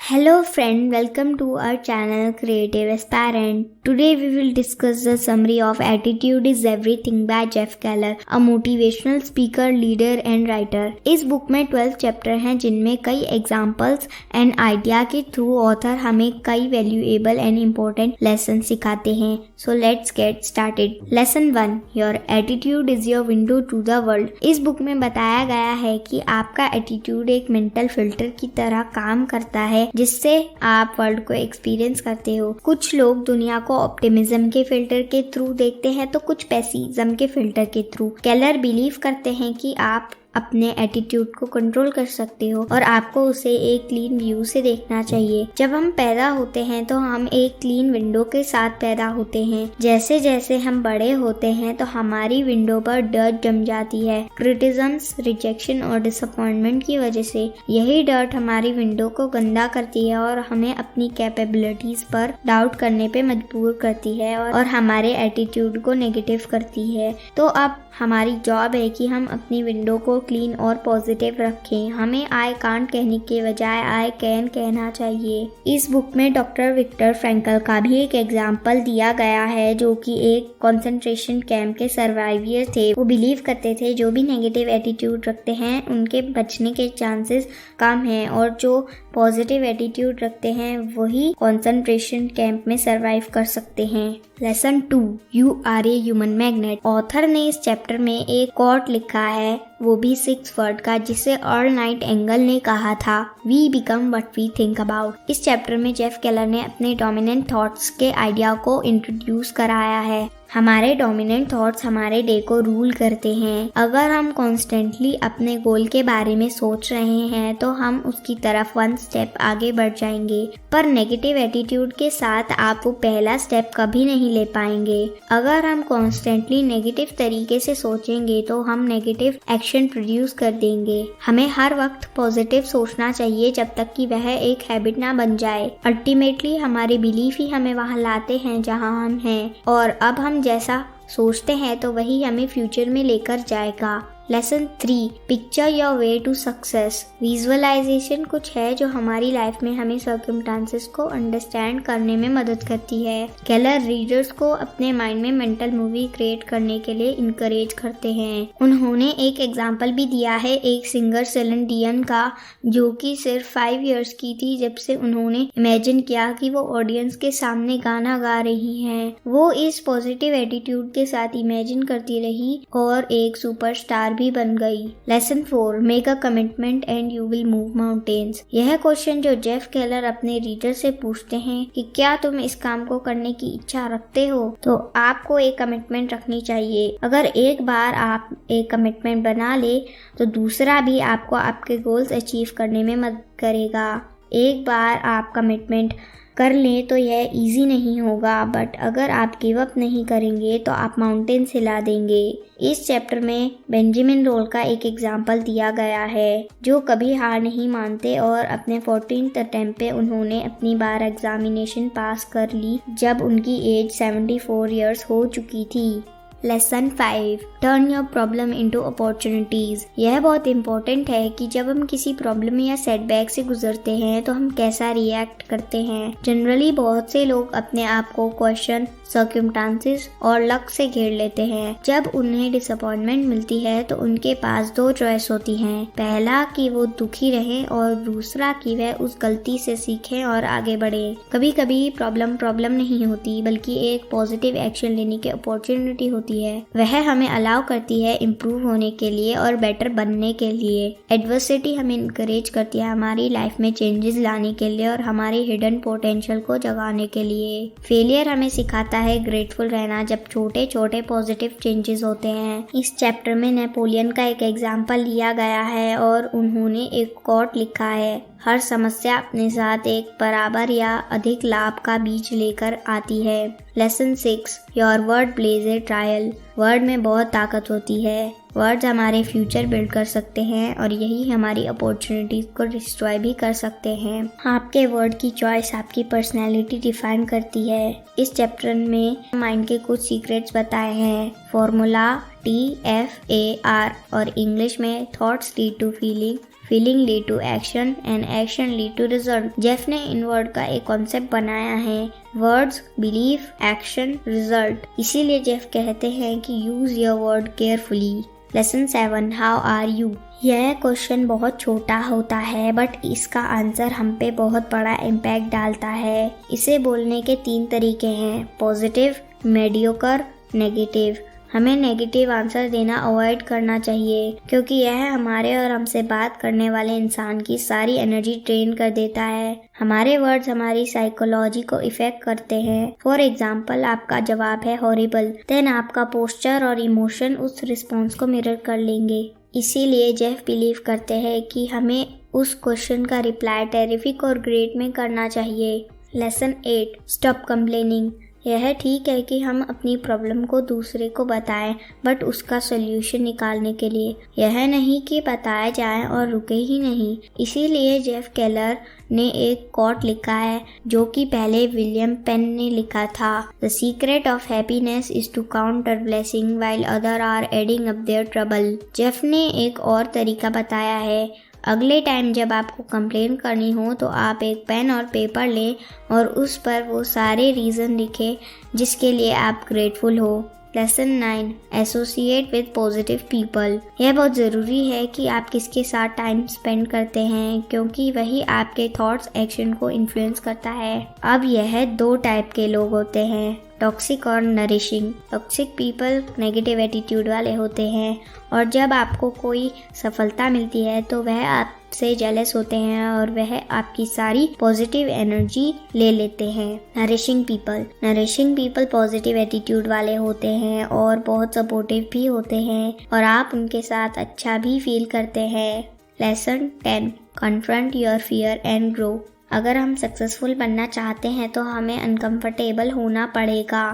Hello friend, welcome to our channel Creative Aspirant. Today we will discuss the summary of Attitude is Everything by Jeff Keller, a motivational speaker, leader and writer. इस book में 12 chapter हैं जिनमें कई examples and idea के through author हमें कई valuable and important lesson सिखाते हैं. So let's get started. Lesson 1, your attitude is your window to the world. इस बुक में बताया गया है कि आपका एटीट्यूड एक मेंटल फिल्टर की तरह काम करता है जिससे आप वर्ल्ड को एक्सपीरियंस करते हो. कुछ लोग दुनिया को ऑप्टिमिज्म के फिल्टर के थ्रू देखते हैं तो कुछ पेसिज्म के फिल्टर के थ्रू. केलर बिलीव करते हैं कि आप अपने एटीट्यूड को कंट्रोल कर सकते हो और आपको उसे एक क्लीन व्यू से देखना चाहिए. जब हम पैदा होते हैं तो हम एक क्लीन विंडो के साथ पैदा होते हैं. जैसे जैसे हम बड़े होते हैं तो हमारी विंडो पर डर्ट जम जाती है. क्रिटिसिज्म्स, रिजेक्शन और डिसअपॉइंटमेंट की वजह से यही डर्ट हमारी विंडो को गंदा करती है और हमें अपनी कैपेबिलिटीज पर डाउट करने पे मजबूर करती है और हमारे एटीट्यूड को नेगेटिव करती है. तो अब हमारी जॉब है कि हम अपनी विंडो को क्लीन और पॉजिटिव रखें. हमें आई कांट कहने के बजाय आई कैन कहना चाहिए. इस बुक में डॉक्टर विक्टर फ्रैंकल का भी एक एग्जाम्पल दिया गया है जो कि एक कंसंट्रेशन कैंप के सर्वाइवर थे. वो बिलीव करते थे जो भी नेगेटिव एटीट्यूड रखते हैं उनके बचने के चांसेस कम हैं और जो पॉजिटिव एटीट्यूड रखते हैं वही कंसंट्रेशन कैंप में सरवाइव कर सकते हैं. Lesson 2, you are a human magnet. Author ने इस चैप्टर में एक कोट लिखा है, वो भी 6 वर्ड का, जिसे अर्ल नाइट एंगल ने कहा था, we become what we think about. इस चैप्टर में जेफ केलर ने अपने डोमिनेंट थॉट्स के आइडिया को इंट्रोड्यूस कराया है. हमारे डोमिनेंट थॉट्स हमारे डे को रूल करते हैं. अगर हम कॉन्स्टेंटली अपने गोल के बारे में सोच रहे हैं तो हम उसकी तरफ 1 स्टेप आगे बढ़ जाएंगे, पर नेगेटिव एटीट्यूड के साथ आप वो पहला स्टेप कभी नहीं ले पाएंगे. अगर हम कॉन्स्टेंटली नेगेटिव तरीके से सोचेंगे तो हम नेगेटिव एक्शन प्रोड्यूस कर देंगे. हमें हर वक्त पॉजिटिव सोचना चाहिए जब तक कि वह एक हैबिट ना बन जाए. अल्टीमेटली हमारे बिलीफ ही हमें वहाँ लाते हैं जहाँ हम हैं और अब हम जैसा सोचते हैं तो वही हमें फ्यूचर में लेकर जाएगा. Lesson 3, picture your way to success. Visualization कुछ है जो हमारी लाइफ में हमें सर्कमस्टांसेस को अंडरस्टैंड करने में मदद करती है. केलर रीडर्स को अपने माइंड में मेंटल मूवी क्रिएट करने के लिए इनकरेज करते हैं. उन्होंने एक एग्जांपल भी दिया है एक सिंगर सेलिन डियन का जो कि सिर्फ 5 इयर्स की थी जब से उन्होंने इमेजिन किया कि वो ऑडियंस के सामने गाना गा रही हैं. वो इस पॉजिटिव एटीट्यूड के साथ इमेजिन करती रही और एक सुपरस्टार भी बन गई. Lesson 4, make a commitment and you will move mountains. यह क्वेश्चन जो जेफ केलर अपने रीडर से पूछते हैं कि क्या तुम इस काम को करने की इच्छा रखते हो, तो आपको एक कमिटमेंट रखनी चाहिए. अगर एक बार आप एक कमिटमेंट बना ले तो दूसरा भी आपको आपके गोल्स अचीव करने में मदद करेगा. एक बार आप कमिटमेंट कर लें तो यह इजी नहीं होगा, बट अगर आप गिव अप नहीं करेंगे तो आप माउंटेन हिला देंगे. इस चैप्टर में बेंजामिन रोल का एक एग्जाम्पल दिया गया है जो कभी हार नहीं मानते और अपने 14th अटेम्प्ट पे उन्होंने अपनी बार एग्जामिनेशन पास कर ली जब उनकी एज 74 इयर्स हो चुकी थी. Lesson 5, turn your problem into opportunities. यह बहुत इम्पोर्टेंट है कि जब हम किसी प्रॉब्लम या सेटबैक से गुजरते हैं तो हम कैसा रिएक्ट करते हैं. जनरली बहुत से लोग अपने आप को क्वेश्चन, सर्कमस्टांसेस और लक से घेर लेते हैं. जब उन्हें डिसअपॉइंटमेंट मिलती है तो उनके पास 2 चॉइस होती हैं. पहला कि वो दुखी रहे और दूसरा कि वह उस गलती से सीखें और आगे बढ़े. कभी कभी प्रॉब्लम नहीं होती बल्कि एक पॉजिटिव एक्शन लेने की अपॉर्चुनिटी होती है. वह हमें अलाउ करती है इम्प्रूव होने के लिए और बेटर बनने के लिए. एडवर्सिटी हमें इनकरेज करती है हमारी लाइफ में चेंजेस लाने के लिए और हमारे हिडन पोटेंशियल को जगाने के लिए. फेलियर हमें सिखाता है ग्रेटफुल रहना जब छोटे छोटे पॉजिटिव चेंजेस होते हैं. इस चैप्टर में नेपोलियन का एक एग्जाम्पल लिया गया है और उन्होंने एक कोट लिखा है, हर समस्या अपने साथ एक बराबर या अधिक लाभ का बीज लेकर आती है. Lesson 6, your word plays a trial. Word में बहुत ताकत होती है. वर्ड्स हमारे फ्यूचर बिल्ड कर सकते हैं और यही हमारी अपॉर्चुनिटीज को डिस्ट्रॉय भी कर सकते हैं. आपके वर्ड की चॉइस आपकी पर्सनैलिटी डिफाइन करती है. इस चैप्टर में माइंड के कुछ सीक्रेट्स बताए हैं. फॉर्मूला TFAR और इंग्लिश में thoughts lead to feeling, feeling lead to action and action lead to result. Jeff ने इन वर्ड का एक कॉन्सेप्ट बनाया है, वर्ड्स, बिलीफ, एक्शन, रिजल्ट। इसीलिए जेफ कहते हैं कि use your word carefully. Lesson 7, how are you. यह क्वेश्चन बहुत छोटा होता है बट इसका आंसर हम पे बहुत बड़ा इम्पैक्ट डालता है। इसे बोलने के 3 तरीके हैं, पॉजिटिव, मेडियोकर, नेगेटिव। हमें नेगेटिव आंसर देना अवॉइड करना चाहिए क्योंकि यह हमारे और हमसे बात करने वाले इंसान की सारी एनर्जी ड्रेन कर देता है। हमारे वर्ड्स हमारी साइकोलॉजी को इफेक्ट करते हैं। फॉर एग्जाम्पल, आपका जवाब है हॉरिबल, देन आपका पोस्चर और इमोशन उस रिस्पॉन्स को मिरर कर लेंगे। इसीलिए जेफ बिलीव करते हैं कि हमें उस क्वेश्चन का रिप्लाई टेरिफिक और ग्रेट में करना चाहिए। Lesson 8, stop complaining. यह ठीक है कि हम अपनी प्रॉब्लम को दूसरे को बताएं बट उसका सॉल्यूशन निकालने के लिए, यह नहीं कि बताया जाए और रुके ही नहीं। इसीलिए जेफ केलर ने एक कोट लिखा है जो कि पहले विलियम पेन ने लिखा था, the secret of happiness is to counter blessing while other are adding up their trouble. Jeff ने एक और तरीका बताया है, अगले टाइम जब आपको कंप्लेन करनी हो तो आप एक पेन और पेपर लें और उस पर वो सारे रीज़न लिखें जिसके लिए आप ग्रेटफुल हो। Lesson 9, associate with positive people. यह बहुत ज़रूरी है कि आप किसके साथ टाइम स्पेंड करते हैं क्योंकि वही आपके थॉट्स एक्शन को इन्फ्लुएंस करता है। अब यह 2 टाइप के लोग होते हैं, टॉक्सिक और nourishing. Toxic people negative attitude वाले होते हैं और जब आपको कोई सफलता मिलती है तो वह आपसे जेलस होते हैं और वह आपकी सारी पॉजिटिव एनर्जी ले लेते हैं। नरिशिंग पीपल पॉजिटिव एटीट्यूड वाले होते हैं और बहुत सपोर्टिव भी होते हैं और आप उनके साथ अच्छा भी फील करते हैं। Lesson 10, confront your fear and grow. अगर हम सक्सेसफुल बनना चाहते हैं तो हमें अनकंफर्टेबल होना पड़ेगा।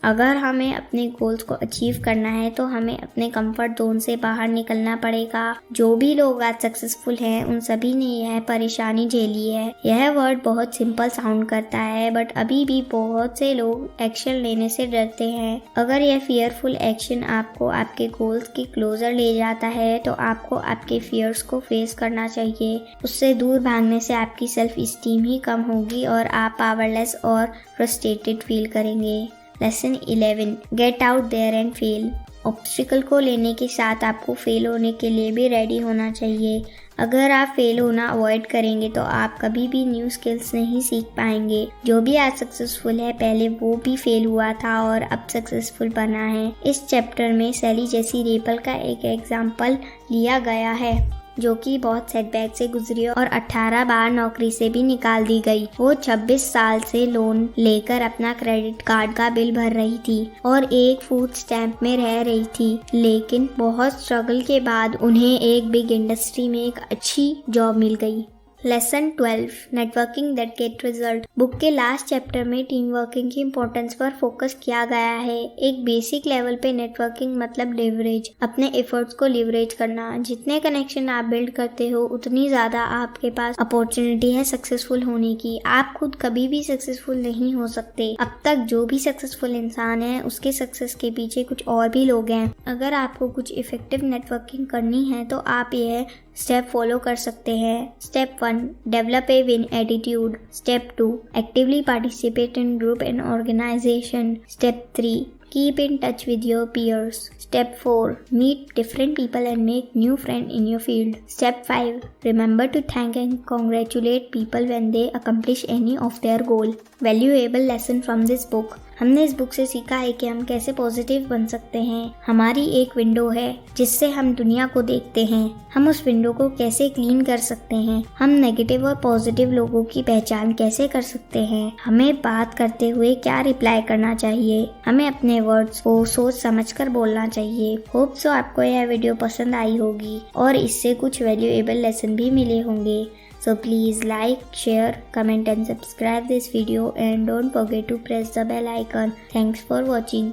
अगर हमें अपने गोल्स को अचीव करना है तो हमें अपने कंफर्ट जोन से बाहर निकलना पड़ेगा। जो भी लोग आज सक्सेसफुल हैं उन सभी ने यह परेशानी झेली है। यह वर्ड बहुत सिंपल साउंड करता है बट अभी भी बहुत से लोग एक्शन लेने से डरते हैं। अगर यह फियरफुल एक्शन आपको आपके गोल्स के क्लोजर ले जाता है तो आपको आपके फियर्स को फेस करना चाहिए। उससे दूर भागने से आपकी सेल्फ इस्टीम ही कम होगी और आप पावरलेस और फ्रस्ट्रेटेड फील करेंगे। Lesson 11, get out there and fail. Obstacle को लेने के साथ आपको फेल होने के लिए भी रेडी होना चाहिए। अगर आप फेल होना अवॉइड करेंगे तो आप कभी भी न्यू स्किल्स नहीं सीख पाएंगे। जो भी आज सक्सेसफुल है पहले वो भी फेल हुआ था और अब सक्सेसफुल बना है। इस चैप्टर में सैली जेसी रेपल का एक एग्जाम्पल लिया गया है जो कि बहुत सेटबैक से गुजरी और 18 बार नौकरी से भी निकाल दी गई। वो 26 साल से लोन लेकर अपना क्रेडिट कार्ड का बिल भर रही थी और एक फूड स्टैम्प में रह रही थी, लेकिन बहुत स्ट्रगल के बाद उन्हें एक बिग इंडस्ट्री में एक अच्छी जॉब मिल गई। Lesson 12, networking that get result. Book के लास्ट चैप्टर में टीम वर्किंग की इम्पोर्टेंस पर फोकस किया गया है। एक बेसिक लेवल पे नेटवर्किंग मतलब लेवरेज, अपने एफर्ट्स को लेवरेज करना। जितने कनेक्शन आप बिल्ड करते हो उतनी ज़्यादा आपके पास अपॉर्चुनिटी है सक्सेसफुल होने की। आप खुद कभी भी सक्सेसफुल नहीं हो सकते। अब तक जो भी सक्सेसफुल इंसान है उसके सक्सेस के पीछे कुछ और भी लोग हैं। अगर आपको कुछ इफेक्टिव नेटवर्किंग करनी है तो आप यह स्टेप फॉलो कर सकते हैं। Step 1, develop a win attitude. Step 2, actively participate in group and organization. Step 3, keep in touch with your peers. Step 4, meet different people and make new friends in your field. Step 5, remember to thank and congratulate people when they accomplish any of their goal. Valuable lesson from this book. हमने इस book से सीखा है कि हम कैसे positive बन सकते हैं। हमारी एक विंडो है जिससे हम दुनिया को देखते हैं। हम उस विंडो को कैसे क्लीन कर सकते हैं। हम नेगेटिव और पॉजिटिव लोगों की पहचान कैसे कर सकते हैं। हमें बात करते हुए क्या रिप्लाई करना चाहिए। हमें अपने वर्ड्स को सोच समझकर बोलना चाहिए। होप सो आपको यह वीडियो पसंद आई होगी और इससे कुछ वैल्यूएबल लेसन भी मिले होंगे। So please like, share, comment and subscribe this video and don't forget to press the bell icon. Thanks for watching.